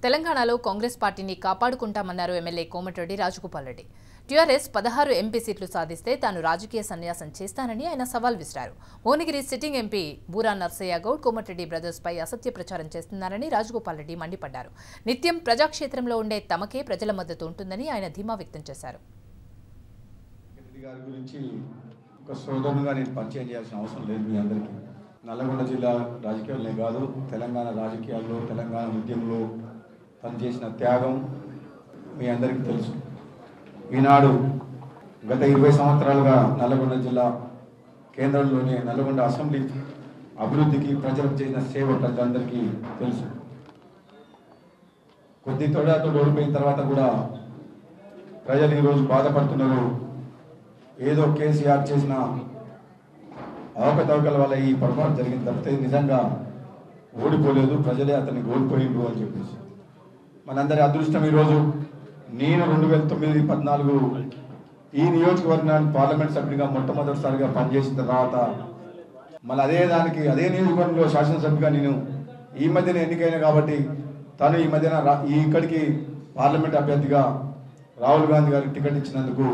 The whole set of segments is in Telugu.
తెలంగాణలో కాంగ్రెస్ పార్టీని కాపాడుకుంటామన్నారు MLA Komatireddy Rajagopal Reddy. TRS 16 MP సీట్లు సాధిస్తే తాను రాజకీయ సన్యాసం చేస్తానని ఆయన సవాల్ విసిరారు. Bhuvanagiri sitting MP Bura Narsaiah Goud Komatireddy brothers పై అసత్య ప్రచారం చేస్తున్నారని రాజగోపాల్ రెడ్డి మండిపడ్డారు. నిత్యం ప్రజాక్షేత్రంలో ఉండే తమకే ప్రజల మద్దతు ఉంటుందని ఆయన ధీమా వ్యక్తం చేశారు. నల్లగొండ జిల్లా రాజకీయాలనే కాదు, తెలంగాణ రాజకీయాల్లో, తెలంగాణ ఉద్యమంలో పనిచేసిన త్యాగం మీ అందరికీ తెలుసు. ఈనాడు గత 20 సంవత్సరాలుగా నల్లగొండ జిల్లా కేంద్రంలోనే నల్లగొండ అసెంబ్లీ అభివృద్ధికి ప్రజలకు చేసిన సేవ ప్రజలందరికీ తెలుసు. కొద్ది తొడతో ఓడిపోయిన తర్వాత కూడా ప్రజలు ఈరోజు బాధపడుతున్నారు. ఏదో కేసీఆర్ చేసిన అవకతవకల వల్ల ఈ పొరపాటు జరిగింది తప్పితే నిజంగా ఓడిపోలేదు, ప్రజలే అతన్ని ఓడిపోయిండు అని చెప్పేసి. మనందరి అదృష్టం ఈరోజు నేను 2009-14 ఈ నియోజకవర్గానికి పార్లమెంట్ సభ్యుడిగా మొట్టమొదటిసారిగా పనిచేసిన తర్వాత మళ్ళీ అదే నియోజకవర్గంలో శాసనసభ్యుగా నేను ఈ మధ్యన ఎన్నికైనా కాబట్టి తను ఈ మధ్యన ఇక్కడికి పార్లమెంట్ అభ్యర్థిగా రాహుల్ గాంధీ గారికి టికెట్ ఇచ్చినందుకు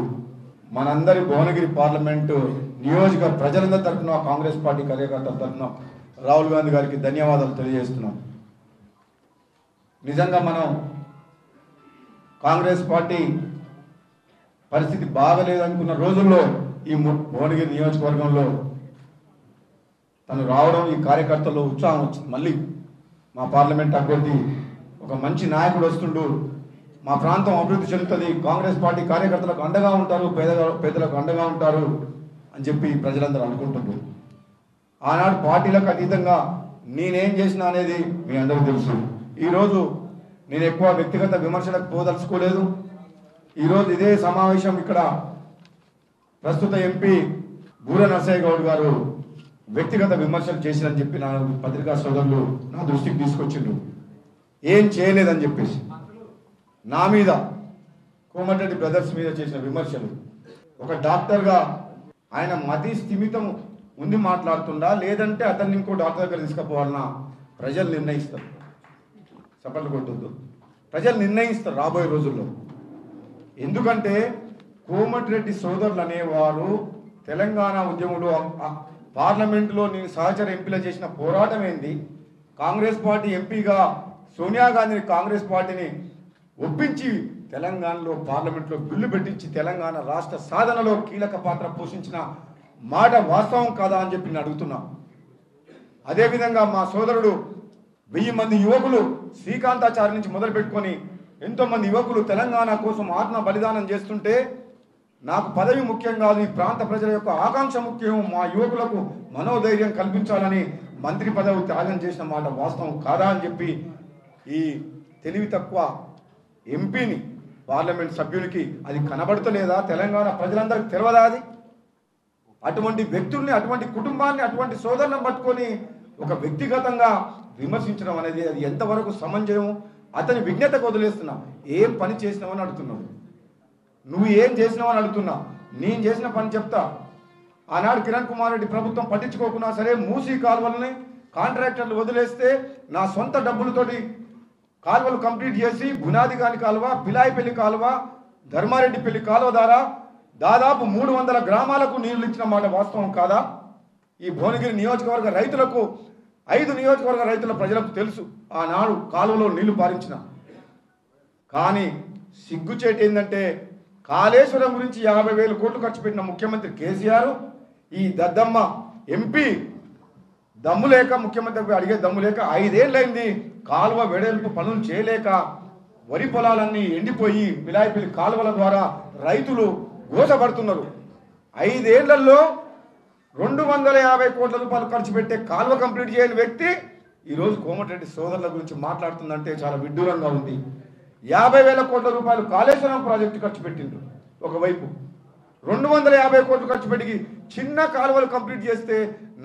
మనందరి భువనగిరి పార్లమెంటు నియోజక ప్రజలందరి తరఫున, కాంగ్రెస్ పార్టీ కార్యకర్తల తరఫున రాహుల్ గాంధీ గారికి ధన్యవాదాలు తెలియజేస్తున్నాం. నిజంగా మనం కాంగ్రెస్ పార్టీ పరిస్థితి బాగలేదనుకున్న రోజుల్లో ఈ భువనగిరి నియోజకవర్గంలో తను రావడం, ఈ కార్యకర్తల్లో ఉత్సాహం వచ్చింది. మళ్ళీ మా పార్లమెంట్ అభ్యర్థి ఒక మంచి నాయకుడు వస్తుండు, మా ప్రాంతం అభివృద్ధి చెందుతుంది, కాంగ్రెస్ పార్టీ కార్యకర్తలకు అండగా ఉంటారు, పేదలకు అండగా ఉంటారు అని చెప్పి ప్రజలందరూ అనుకుంటున్నారు. ఆనాడు పార్టీలకు అతీతంగా నేనేం చేసినా అనేది మీ అందరికీ తెలుసు. ఈరోజు నేను ఎక్కువ వ్యక్తిగత విమర్శలకు పోదలుచుకోలేదు. ఈరోజు ఇదే సమావేశం ఇక్కడ ప్రస్తుత ఎంపీ బూరా నర్సయ్య గౌడ్ గారు వ్యక్తిగత విమర్శలు చేసిరని చెప్పి నా పత్రికా సోదరులు నా దృష్టికి తీసుకొచ్చిండ్రు. ఏం చేయలేదని చెప్పేసి నా మీద, కోమటిరెడ్డి బ్రదర్స్ మీద చేసిన విమర్శలు. ఒక డాక్టర్గా ఆయన మతి స్థిమితం ఉంది మాట్లాడుతుండా, లేదంటే అతన్ని ఇంకో డాక్టర్ దగ్గర తీసుకుపోవాలన్నా ప్రజలు నిర్ణయిస్తారు. చప్పట్లు కొట్టొద్దు, ప్రజలు నిర్ణయిస్తారు రాబోయే రోజుల్లో. ఎందుకంటే కోమటిరెడ్డి సోదరులు అనేవారు తెలంగాణ ఉద్యమంలో పార్లమెంటులో నేను సహచర ఎంపీలో చేసిన పోరాటం ఏంది, కాంగ్రెస్ పార్టీ ఎంపీగా సోనియా గాంధీని కాంగ్రెస్ పార్టీని ఒప్పించి తెలంగాణలో పార్లమెంట్లో బిల్లు పెట్టించి తెలంగాణ రాష్ట్ర సాధనలో కీలక పాత్ర పోషించిన మాట వాస్తవం కాదా అని చెప్పి నేను అడుగుతున్నా. అదేవిధంగా మా సోదరుడు 1000 మంది యువకులు శ్రీకాంతాచారి నుంచి మొదలుపెట్టుకొని ఎంతోమంది యువకులు తెలంగాణ కోసం ఆత్మ బలిదానం చేస్తుంటే నాకు పదవి ముఖ్యం కాదు, ఈ ప్రాంత ప్రజల యొక్క ఆకాంక్ష ముఖ్యం, మా యువకులకు మనోధైర్యం కల్పించాలని మంత్రి పదవి త్యాగం చేసిన మాట వాస్తవం కాదా అని చెప్పి ఈ తెలివి తక్కువ ఎంపీని, పార్లమెంట్ సభ్యునికి అది కనబడతలేదా? తెలంగాణ ప్రజలందరికీ తెలియదా? అది అటువంటి వ్యక్తుల్ని, అటువంటి కుటుంబాన్ని, అటువంటి సోదరులను పట్టుకొని ఒక వ్యక్తిగతంగా విమర్శించడం అనేది అది ఎంతవరకు సమంజసం? అతని విజ్ఞతకు వదిలేస్తున్నా. ఏం పని చేసినావని అడుగుతున్నావు, నువ్వు ఏం చేసినావని అడుగుతున్నా. నేను చేసిన పని చెప్తా. ఆనాడు కిరణ్ కుమార్ రెడ్డి ప్రభుత్వం పట్టించుకోకున్నా సరే మూసీ కాలువలని కాంట్రాక్టర్లు వదిలేస్తే నా సొంత డబ్బులతోటి కాలువలు కంప్లీట్ చేసి గునాదిగాని కాలువ, పిలాయిపల్లి కాలువ, ధర్మారెడ్డిపల్లి కాలువ ద్వారా దాదాపు 300 గ్రామాలకు నీళ్లు ఇచ్చిన మాట వాస్తవం కాదా? ఈ భువనగిరి నియోజకవర్గ రైతులకు, 5 నియోజకవర్గ రైతుల ప్రజలకు తెలుసు ఆనాడు కాలువలో నీళ్లు పారించిన. కానీ సిగ్గుచేటు ఏంటంటే కాళేశ్వరం గురించి 50,000 కోట్లు ఖర్చు పెట్టిన ముఖ్యమంత్రి కేసీఆర్, ఈ దద్దమ్మ ఎంపీ దమ్ము లేక, ముఖ్యమంత్రి అడిగే దమ్ము లేక 5 ఏళ్ళైంది కాలువ వెడల్పు పనులు చేయలేక వరి పొలాలన్నీ ఎండిపోయి పిలాయిపల్లి కాలువల ద్వారా రైతులు గోసపడుతున్నారు. 5 ఏళ్లలో 250 కోట్ల రూపాయలు ఖర్చు పెట్టే కాలువ కంప్లీట్ చేయని వ్యక్తి ఈరోజు కోమటిరెడ్డి సోదరుల గురించి మాట్లాడుతుందంటే చాలా విడ్డూరంగా ఉంది. 50,000 కోట్ల రూపాయలు కాళేశ్వరం ప్రాజెక్టు ఖర్చు పెట్టిండ్రు. ఒకవైపు 250 కోట్లు ఖర్చు పెట్టి చిన్న కాలువలు కంప్లీట్ చేస్తే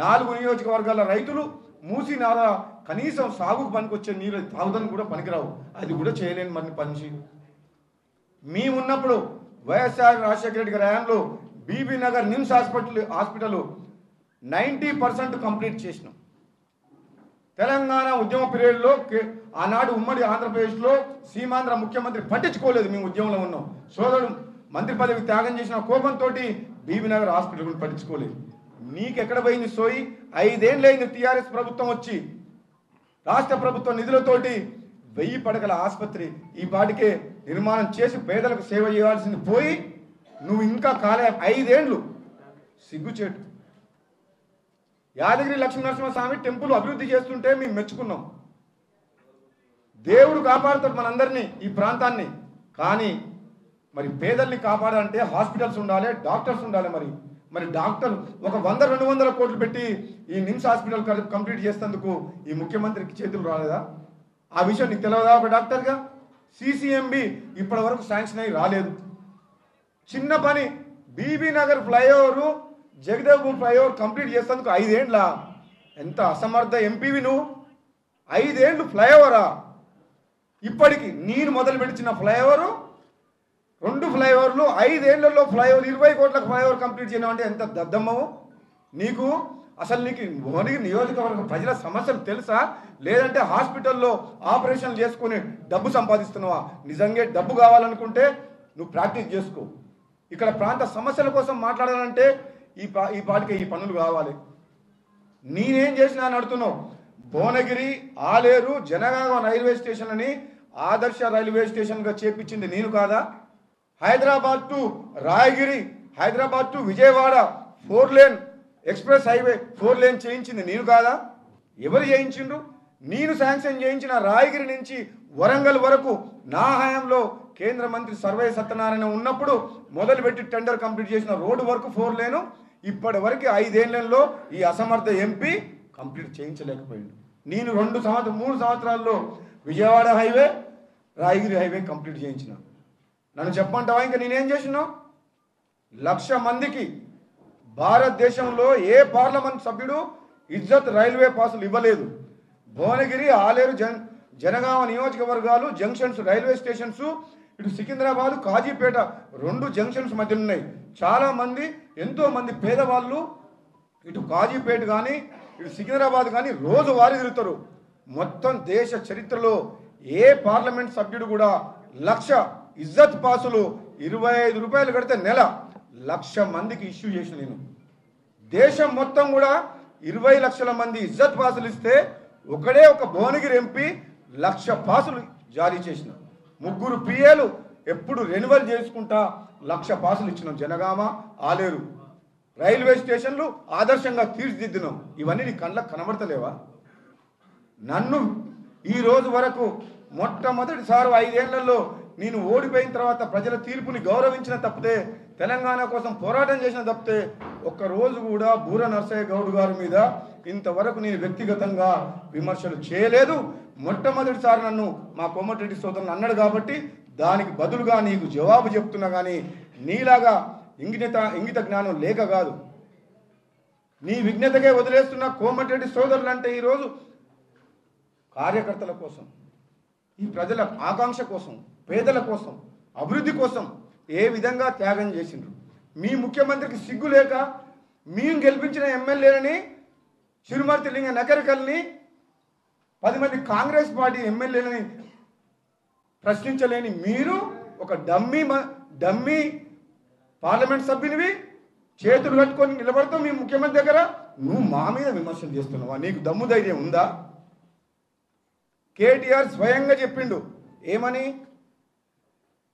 4 నియోజకవర్గాల రైతులు మూసి నారా కనీసం సాగుకు పనికొచ్చే నీరు తాగుదని కూడా పనికిరావు, అది కూడా చేయలేని మన పని. మేమున్నప్పుడు వైఎస్ఆర్ రాజశేఖర రెడ్డి గారి హయాంలో బీబీ నగర్ నిమ్స్ హాస్పిటల్ 90% కంప్లీట్ చేసినాం. తెలంగాణ ఉద్యమ పీరియడ్లో ఆనాడు ఉమ్మడి ఆంధ్రప్రదేశ్లో సీమాంధ్ర ముఖ్యమంత్రి పట్టించుకోలేదు. మేము ఉద్యమంలో ఉన్నాం. సోదరుడు మంత్రి పదవి త్యాగం చేసిన కోపంతో బీబీనగర్ హాస్పిటల్ గురించి పట్టించుకోలేదు. నీకెక్కడ పోయింది సోయి? 5 ఏళ్ళైంది టీఆర్ఎస్ ప్రభుత్వం వచ్చి, రాష్ట్ర ప్రభుత్వ నిధులతోటి 1000 పడకల ఆసుపత్రి ఈ పాటికే నిర్మాణం చేసి పేదలకు సేవ చేయాల్సింది పోయి నువ్వు ఇంకా కాలే 5 ఏళ్ళు. సిగ్గుచేటు. యాదగిరి లక్ష్మీనరసింహస్వామి టెంపుల్ అభివృద్ధి చేస్తుంటే మేము మెచ్చుకున్నాం. దేవుడు కాపాడుతాడు మనందరినీ, ఈ ప్రాంతాన్ని. కానీ మరి పేదల్ని కాపాడాలంటే హాస్పిటల్స్ ఉండాలి, డాక్టర్స్ ఉండాలి. మరి డాక్టర్ ఒక 100-200 కోట్లు పెట్టి ఈ నిమ్స్ హాస్పిటల్ కంప్లీట్ చేసేందుకు ఈ ముఖ్యమంత్రికి చేతులు రాలేదా? ఆ విషయం నీకు తెలియదా? ఒక డాక్టర్గా సిసిఎంబి ఇప్పటి వరకు శాంక్షన్ అయ్యి రాలేదు. చిన్న పని Bibinagar flyover, Jagdevpur flyover complete చేసేందుకు 5 ఏళ్ళ. ఎంత అసమర్థ ఎంపీవి నువ్వు! 5 ఏళ్ళు ఫ్లైఓవరా? ఇప్పటికి నేను మొదలు పెట్టిన ఫ్లైఓవరు 2 ఫ్లైఓవర్లు 5 ఏళ్లలో ఫ్లైఓవర్ 20 కోట్ల ఫ్లైఓవర్ కంప్లీట్ చేయడం అంటే ఎంత దద్దమ్మవు నీకు! అసలు నీకు భువనగిరి నియోజకవర్గ ప్రజల సమస్యలు తెలుసా? లేదంటే హాస్పిటల్లో ఆపరేషన్లు చేసుకుని డబ్బు సంపాదిస్తున్నావా? నిజంగా డబ్బు కావాలనుకుంటే నువ్వు ప్రాక్టీస్ చేసుకో. ఇక్కడ ప్రాంత సమస్యల కోసం మాట్లాడాలంటే ఈ పాటికి ఈ పనులు కావాలి. నేనేం చేసినా అని అడుగుతున్నావు. భువనగిరి, ఆలేరు, జనగామ రైల్వే స్టేషన్ అని ఆదర్శ రైల్వే స్టేషన్గా చేపించింది నేను కాదా? Hyderabad to Rayagiri, Hyderabad to Vijayawada 4 lane express highway 4 lane చేయించింది నేను కాదా? ఎవరు చేయించిండ్రు? నేను శాంక్షన్ చేయించిన రాయగిరి నుంచి వరంగల్ వరకు నా హయాంలో కేంద్ర మంత్రి సర్వే సత్యనారాయణ ఉన్నప్పుడు మొదలుపెట్టి టెండర్ కంప్లీట్ చేసిన రోడ్డు వరకు 4 లేను ఇప్పటి వరకు 5 ఏళ్లలో ఈ అసమర్థ ఎంపీ కంప్లీట్ చేయించలేకపోయింది. నేను 3 సంవత్సరాల్లో Vijayawada highway, Rayagiri highway complete చేయించిన. నన్ను చెప్పంటావా ఇంకా నేనేం చేసినా? 1,00,000 మందికి భారతదేశంలో ఏ పార్లమెంట్ సభ్యుడు ఇజ్జత్ రైల్వే పాసులు ఇవ్వలేదు. భువనగిరి, ఆలేరు, జనగామ నియోజకవర్గాలు జంక్షన్స్, రైల్వే స్టేషన్స్ ఇటు సికింద్రాబాద్, కాజీపేట 2 జంక్షన్స్ మధ్యలో ఉన్నాయి. చాలామంది, ఎంతోమంది పేదవాళ్ళు ఇటు కాజీపేట కానీ ఇటు సికింద్రాబాద్ కానీ రోజు వారి తిరుగుతారు. మొత్తం దేశ చరిత్రలో ఏ పార్లమెంట్ సభ్యుడు కూడా 1,00,000 ఇజ్జత్ పాసులు 25 రూపాయలు కడితే నెల 1,00,000 మందికి ఇష్యూ చేసిన నేను. దేశం మొత్తం కూడా 20 లక్షల మంది ఇజ్జత్ పాసులు ఇస్తే ఒకడే ఒక భువనగిరి ఎంపీ 1,00,000 పాసులు జారీ చేసిన. 3 పిఏలు ఎప్పుడు రెన్యువల్ చేసుకుంటా 1,00,000 పాసులు ఇచ్చినాం. జనగామ, ఆలేరు రైల్వే స్టేషన్లు ఆదర్శంగా తీర్చిదిద్దినాం. ఇవన్నీ నీ కళ్ళకు కనబడతలేవా? నన్ను ఈ రోజు వరకు మొట్టమొదటిసారి 5 ఏళ్లలో నేను ఓడిపోయిన తర్వాత ప్రజల తీర్పుని గౌరవించిన తప్పితే, తెలంగాణ కోసం పోరాటం చేసిన తప్పితే ఒక్కరోజు కూడా బూర నర్సయ్య గౌడ్ గారి మీద ఇంతవరకు నేను వ్యక్తిగతంగా విమర్శలు చేయలేదు. మొట్టమొదటిసారి నన్ను మా కోమటిరెడ్డి సోదరులు అన్నాడు కాబట్టి దానికి బదులుగా నీకు జవాబు చెప్తున్నా. కానీ నీలాగా ఇంగిత జ్ఞానం లేక కాదు, నీ విజ్ఞతకే వదిలేస్తున్న కోమటిరెడ్డి సోదరులు అంటే ఈరోజు కార్యకర్తల కోసం, ఈ ప్రజల ఆకాంక్ష కోసం, పేదల కోసం, అభివృద్ధి కోసం ఏ విధంగా త్యాగం చేసిండ్రు. మీ ముఖ్యమంత్రికి సిగ్గు లేక మేము గెలిపించిన ఎమ్మెల్యేలని చిరుమర్తి లింగ నకరికల్ని 10 మంది కాంగ్రెస్ పార్టీ ఎమ్మెల్యేలని ప్రశ్నించలేని మీరు ఒక డమ్మీ పార్లమెంట్ సభ్యునివి చేతులు కట్టుకొని నిలబడతావు మీ ముఖ్యమంత్రి దగ్గర. నువ్వు మా మీద విమర్శలు చేస్తున్నావా? నీకు దమ్ము ధైర్యం ఉందా? కేటీఆర్ స్వయంగా చెప్పిండు ఏమని?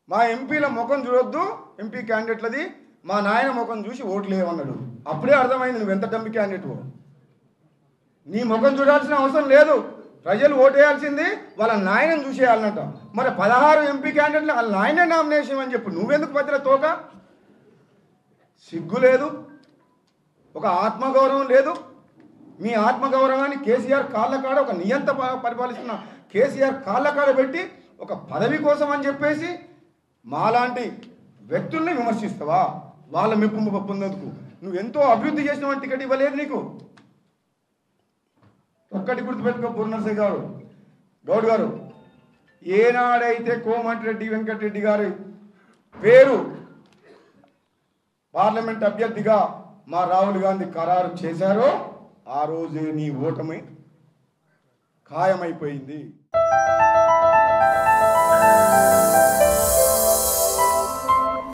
మా ఎంపీల ముఖం చూడొద్దు, ఎంపీ క్యాండిడేట్లది, మా నాయన ముఖం చూసి ఓట్లు వేయమన్నాడు. అప్పుడే అర్థమైంది నువ్వు ఎంత డమ్మి క్యాండిడేట్. నీ ముఖం చూడాల్సిన అవసరం లేదు, ప్రజలు ఓటేయాల్సింది వాళ్ళ నాయనని చూసేయాలన్నట. మరి 16 ఎంపీ క్యాండిడేట్లు వాళ్ళ నాయనే నామినేషన్ అని చెప్పు, నువ్వెందుకు పెద్దల తోక? సిగ్గు లేదు, ఒక ఆత్మగౌరవం లేదు. మీ ఆత్మగౌరవాన్ని కేసీఆర్ కాళ్ళ కాడ, ఒక నియంత పరిపాలిస్తున్న కేసీఆర్ కాళ్ళ కాడ పెట్టి ఒక పదవి కోసం అని చెప్పేసి మాలాంటి వ్యక్తుల్ని విమర్శిస్తావా? వాళ్ళ మెప్పు పొందేందుకు నువ్వెంతో అభివృద్ధి చేసినటువంటి టికెట్ ఇవ్వలేదు నీకు. ఒక్కటి గుర్తుపెట్టుకో పూర్ణశ్రీ గౌడ్ గారు, ఏనాడైతే కోమటిరెడ్డి వెంకటరెడ్డి గారి పేరు పార్లమెంట్ అభ్యర్థిగా మా రాహుల్ గాంధీ ఖరారు చేశారో ఆ రోజే నీ ఓటమి ఖాయమైపోయింది.